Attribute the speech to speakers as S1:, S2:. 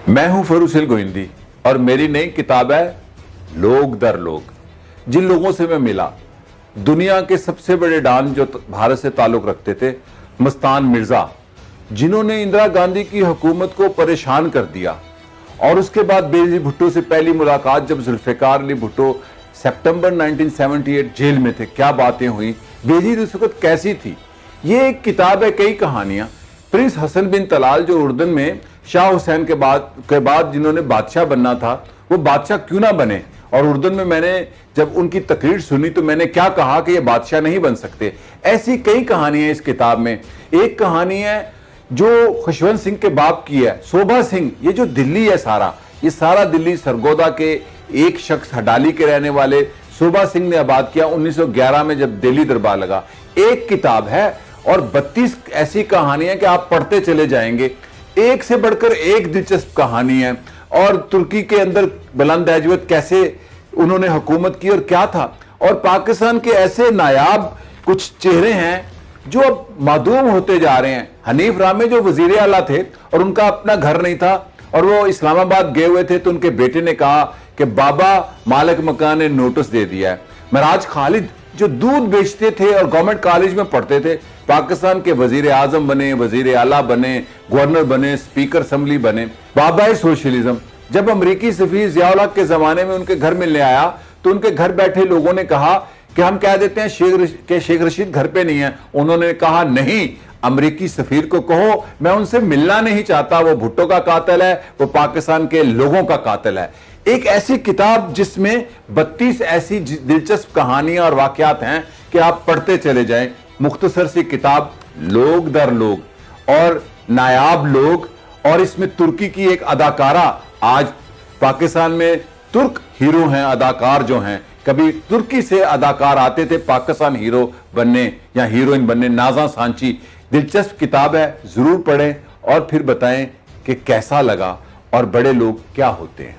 S1: मैं हूं फरूसिल गोइंदी और मेरी नई किताब है लोग दर लोग। जिन लोगों से मैं मिला, दुनिया के सबसे बड़े डॉन जो भारत से ताल्लुक रखते थे, मस्तान मिर्जा, जिन्होंने इंदिरा गांधी की हुकूमत को परेशान कर दिया, और उसके बाद बेनजीर भुट्टो से पहली मुलाकात जब जुल्फिकार अली भुट्टो सितंबर 1978 जेल में थे, क्या बातें हुई, बेनजीर उस वक्त कैसी थी। ये एक किताब है, कई कहानियां। प्रिंस हसन बिन तलाल जो उर्दन में शाह हुसैन के बाद जिन्होंने बादशाह बनना था, वो बादशाह क्यों ना बने, और उर्दन में मैंने जब उनकी तकरीर सुनी तो मैंने क्या कहा कि ये बादशाह नहीं बन सकते। ऐसी कई कहानियां इस किताब में। एक कहानी है जो खुशवंत सिंह के बाप की है, शोभा सिंह। ये जो दिल्ली है ये सारा दिल्ली सरगोदा के एक शख्स हडाली के रहने वाले शोभा सिंह ने आबाद किया 1911 में जब दिल्ली दरबार लगा। एक किताब है और 32 ऐसी कहानियां कि आप पढ़ते चले जाएंगे, एक से बढ़कर एक दिलचस्प कहानी है। और तुर्की के अंदर बुलंद एजवत कैसे उन्होंने हुकूमत की और क्या था, और पाकिस्तान के ऐसे नायाब कुछ चेहरे हैं जो अब मादूम होते जा रहे हैं। हनीफ रामे जो वजीर आला थे और उनका अपना घर नहीं था और वो इस्लामाबाद गए हुए थे, तो उनके बेटे ने कहा कि बाबा मालिक मकान ने नोटिस दे दिया है। महराज खालिद जो दूध बेचते थे और गवर्नमेंट कॉलेज में पढ़ते थे, पाकिस्तान के वजीर आजम बने, वजीर आला बने, गवर्नर बने, स्पीकर असेंबली बने। बाबा सोशलिज्म। जब अमरीकी सफीर जियाउल हक के जमाने में उनके घर मिलने आया तो उनके घर बैठे लोगों ने कहा कि हम कह देते हैं शेख रशीद घर पे नहीं है। उन्होंने कहा नहीं, अमरीकी सफीर को कहो मैं उनसे मिलना नहीं चाहता, वो भुट्टो का कातिल है, वो पाकिस्तान के लोगों का कातिल है। एक ऐसी किताब जिसमें 32 ऐसी दिलचस्प कहानियां और वाकयात हैं कि आप पढ़ते चले जाएं। मुख्तसर सी किताब, लोग दर लोग और नायाब लोग। और इसमें तुर्की की एक अदाकारा, आज पाकिस्तान में तुर्क हीरो हैं, अदाकार जो हैं, कभी तुर्की से अदाकार आते थे पाकिस्तान हीरो बनने या हीरोइन बनने। नाज़ा सांची। दिलचस्प किताब है, जरूर पढ़ें और फिर बताएं कि कैसा लगा और बड़े लोग क्या होते हैं।